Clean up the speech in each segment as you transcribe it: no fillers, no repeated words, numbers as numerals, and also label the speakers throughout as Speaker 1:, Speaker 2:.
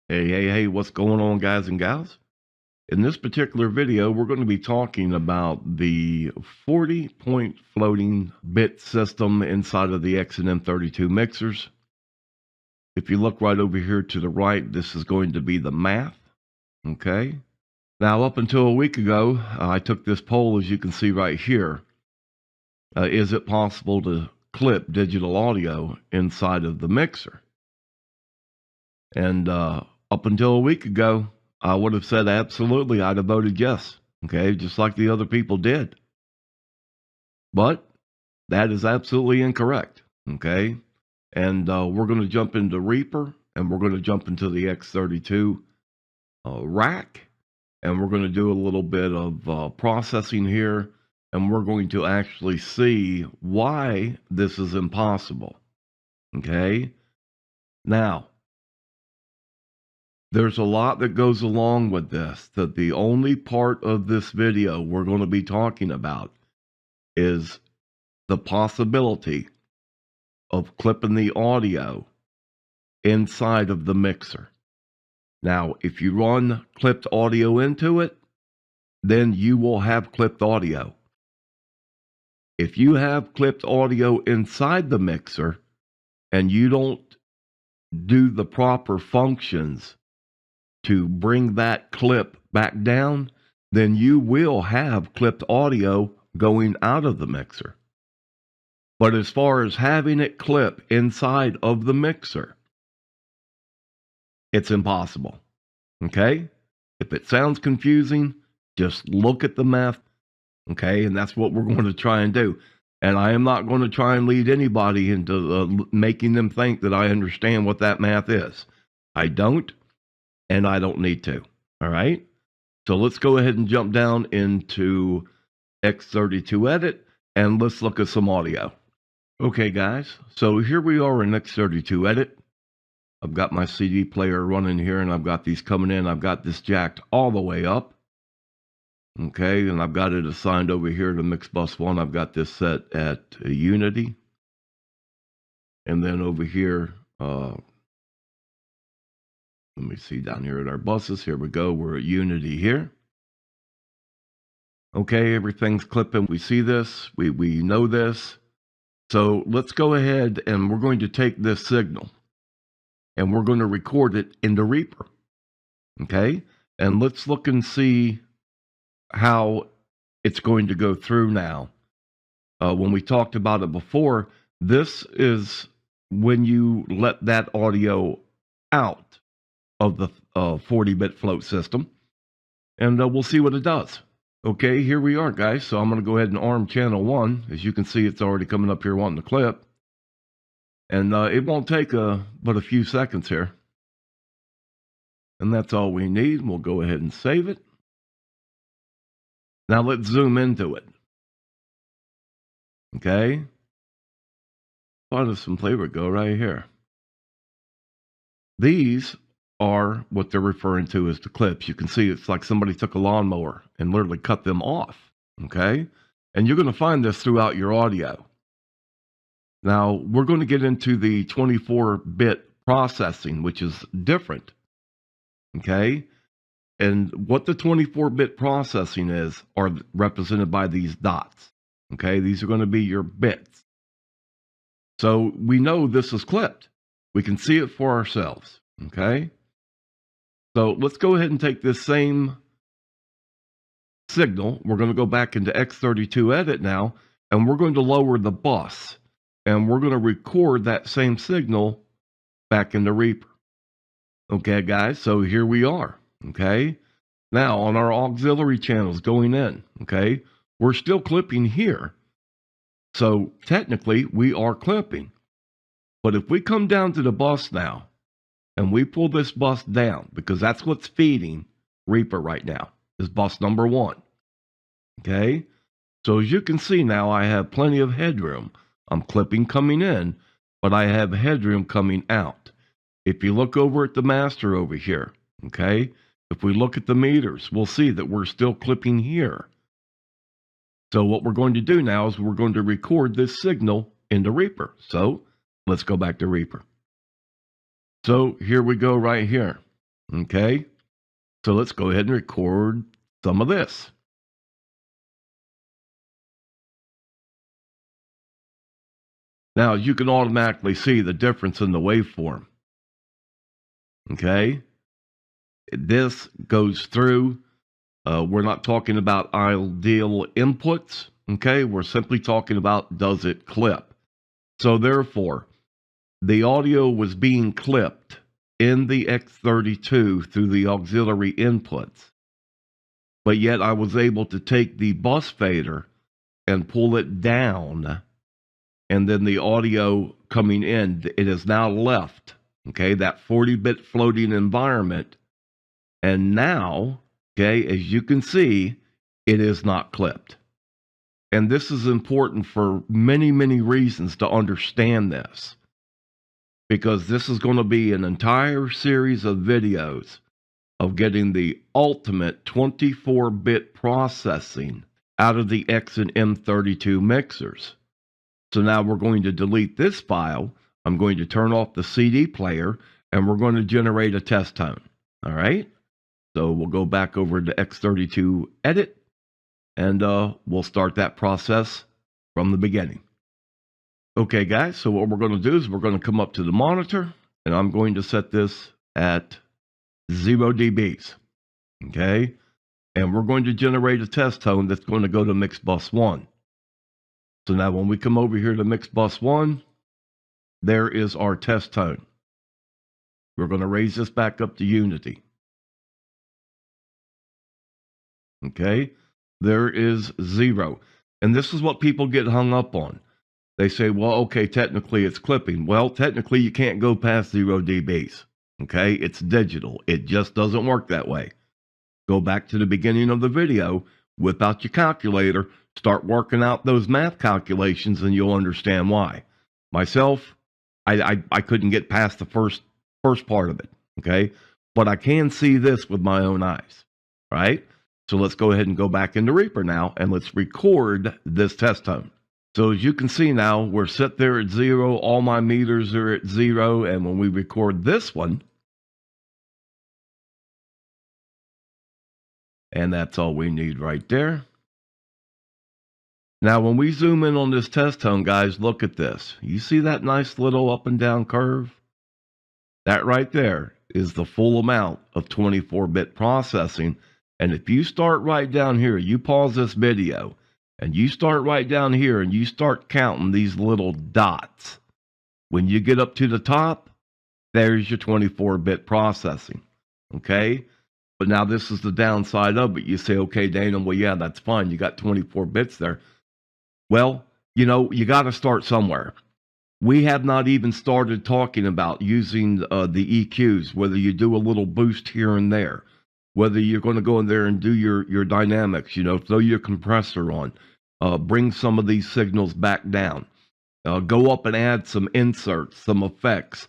Speaker 1: Hey, what's going on, guys and gals? In this particular video, we're going to be talking about the 40-point floating bit system inside of the XNM32 mixers. If you look right over here to the right, this is going to be the math, okay? Now, up until a week ago, I took this poll, as you can see right here. Is it possible to clip digital audio inside of the mixer? And up until a week ago, I would have said absolutely. I'd have voted yes, okay, just like the other people did. But that is absolutely incorrect, okay? And we're going to jump into Reaper, and we're going to jump into the X32 rack, and we're going to do a little bit of processing here, and we're going to actually see why this is impossible, okay? Now, there's a lot that goes along with this, that the only part of this video we're going to be talking about is the possibility of clipping the audio inside of the mixer. Now, if you run clipped audio into it, then you will have clipped audio. If you have clipped audio inside the mixer and you don't do the proper functions to bring that clip back down, then you will have clipped audio going out of the mixer. But as far as having it clip inside of the mixer, it's impossible. Okay? If it sounds confusing, just look at the math. Okay? And that's what we're going to try and do. And I am not going to try and lead anybody into making them think that I understand what that math is. I don't. And I don't need to. All right. So let's go ahead and jump down into X32 Edit and let's look at some audio. Okay, guys. So here we are in X32 Edit. I've got my CD player running here and I've got these coming in. I've got this jacked all the way up. Okay. And I've got it assigned over here to Mix Bus 1. I've got this set at Unity. And then over here, let me see down here at our buses. Here we go. We're at Unity here. Okay, everything's clipping. We see this. We know this. So let's go ahead and we're going to take this signal and we're going to record it into Reaper. Okay, and let's look and see how it's going to go through now. When we talked about it before, this is when you let that audio out of the 40-bit float system, and we'll see what it does. Okay, here we are, guys. So I'm going to go ahead and arm channel 1. As you can see, it's already coming up here wanting to clip, and it won't take but a few seconds here, and that's all we need. We'll go ahead and save it. Now let's zoom into it. Okay, part of some flavor go right here. These are what they're referring to as the clips. You can see it's like somebody took a lawnmower and literally cut them off, okay? And you're going to find this throughout your audio. Now, we're going to get into the 24-bit processing, which is different, okay? And what the 24-bit processing is are represented by these dots, okay? These are going to be your bits. So we know this is clipped. We can see it for ourselves, okay? So let's go ahead and take this same signal. We're going to go back into X32 Edit now, and we're going to lower the bus, and we're going to record that same signal back into Reaper. Okay, guys, so here we are, okay? Now, on our auxiliary channels going in, okay, we're still clipping here. So technically, we are clipping. But if we come down to the bus now, and we pull this bus down, because that's what's feeding Reaper right now, is bus number 1. Okay? So as you can see now, I have plenty of headroom. I'm clipping coming in, but I have headroom coming out. If you look over at the master over here, okay? If we look at the meters, we'll see that we're still clipping here. So what we're going to do now is we're going to record this signal into Reaper. So let's go back to Reaper. So here we go right here. Okay, so let's go ahead and record some of this. Now you can automatically see the difference in the waveform. Okay, this goes through. We're not talking about ideal inputs. Okay, we're simply talking about does it clip. So therefore, the audio was being clipped in the X32 through the auxiliary inputs, but yet I was able to take the bus fader and pull it down, and then the audio coming in, it is now left, okay, that 40-bit floating environment, and now, okay, as you can see, it is not clipped. And this is important for many, many reasons to understand this, because this is going to be an entire series of videos of getting the ultimate 24-bit processing out of the X and M32 mixers. So now we're going to delete this file. I'm going to turn off the CD player, and we're going to generate a test tone. All right. So we'll go back over to X32 Edit, and we'll start that process from the beginning. Okay, guys. So what we're going to do is we're going to come up to the monitor, and I'm going to set this at 0 dBs. Okay. And we're going to generate a test tone that's going to go to mix bus 1. So now when we come over here to mix bus 1, there is our test tone. We're going to raise this back up to unity. Okay, there is 0. And this is what people get hung up on. They say, well, okay, technically it's clipping. Well, technically you can't go past 0 dBs. Okay, it's digital. It just doesn't work that way. Go back to the beginning of the video, whip out your calculator, start working out those math calculations, and you'll understand why. Myself, I couldn't get past the first part of it, okay? But I can see this with my own eyes, right? So let's go ahead and go back into Reaper now, and let's record this test tone. So as you can see now, we're set there at 0. All my meters are at 0, and when we record this one, and that's all we need right there. Now, when we zoom in on this test tone, guys, look at this. You see that nice little up and down curve? That right there is the full amount of 24-bit processing. And if you start right down here, you pause this video, and you start right down here, and you start counting these little dots. When you get up to the top, there's your 24-bit processing, okay? But now this is the downside of it. You say, okay, Dana, well, yeah, that's fine. You got 24 bits there. Well, you know, you got to start somewhere. We have not even started talking about using the EQs, whether you do a little boost here and there, whether you're going to go in there and do your dynamics, you know, throw your compressor on, bring some of these signals back down, go up and add some inserts, some effects,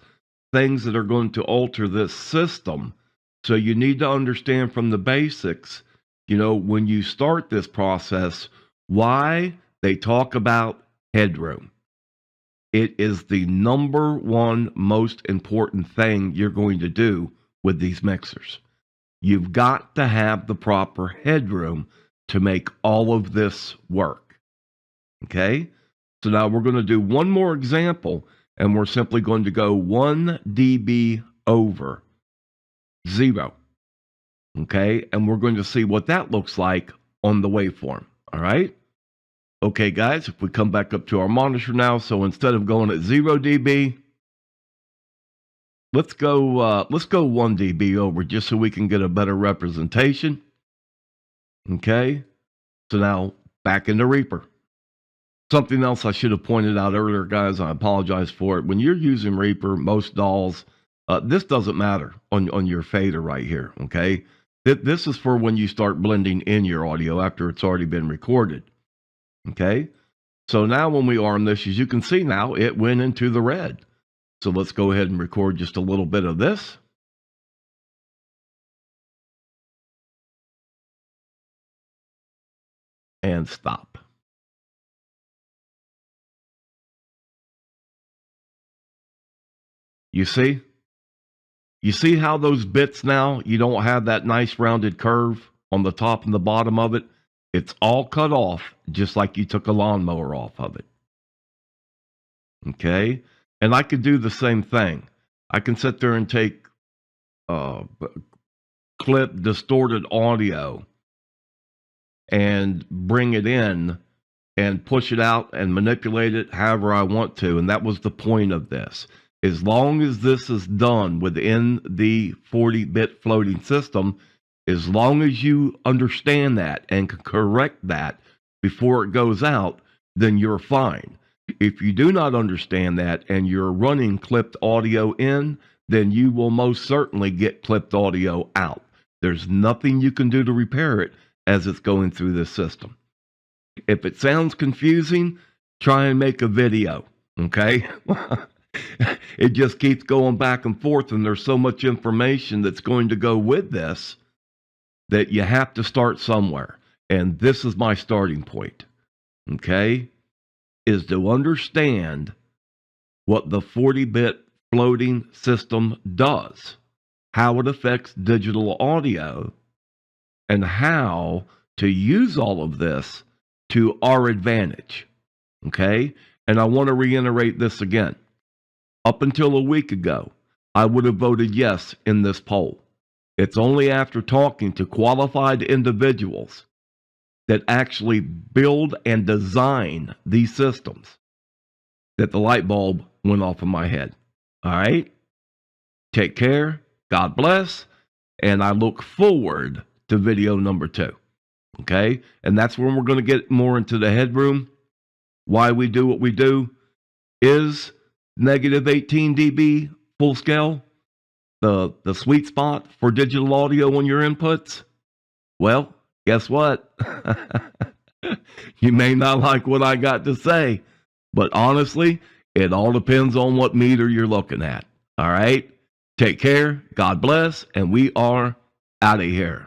Speaker 1: things that are going to alter this system. So you need to understand from the basics, you know, when you start this process, why they talk about headroom. It is the number one most important thing you're going to do with these mixers. You've got to have the proper headroom to make all of this work. Okay? So now we're going to do one more example, and we're simply going to go 1 dB over 0. Okay? And we're going to see what that looks like on the waveform. All right? Okay, guys, if we come back up to our monitor now, so instead of going at 0 dB, let's go 1 dB over just so we can get a better representation. Okay, so now back into Reaper. Something else I should have pointed out earlier, guys, I apologize for it. When you're using Reaper, most DAWs, this doesn't matter on your fader right here, okay? This is for when you start blending in your audio after it's already been recorded. Okay, so now when we arm this, as you can see now, it went into the red. So let's go ahead and record just a little bit of this. And stop. You see? You see how those bits now, you don't have that nice rounded curve on the top and the bottom of it? It's all cut off, just like you took a lawnmower off of it. Okay? And I could do the same thing. I can sit there and take clip distorted audio and bring it in and push it out and manipulate it however I want to. And that was the point of this. As long as this is done within the 40-bit floating system, as long as you understand that and can correct that before it goes out, then you're fine. If you do not understand that and you're running clipped audio in, then you will most certainly get clipped audio out. There's nothing you can do to repair it as it's going through this system. If it sounds confusing, try and make a video, okay? It just keeps going back and forth, and there's so much information that's going to go with this that you have to start somewhere. And this is my starting point, okay? Is to understand what the 40-bit floating system does, how it affects digital audio, and how to use all of this to our advantage, okay? And I want to reiterate this again. Up until a week ago, I would have voted yes in this poll. It's only after talking to qualified individuals that actually build and design these systems that the light bulb went off in my head. All right? Take care. God bless. And I look forward to video number 2. Okay? And that's when we're going to get more into the headroom. Why we do what we do. Is negative 18 dB full scale the sweet spot for digital audio on your inputs? Well, guess what? You may not like what I got to say, but honestly, it all depends on what meter you're looking at. All right? Take care. God bless. And we are out of here.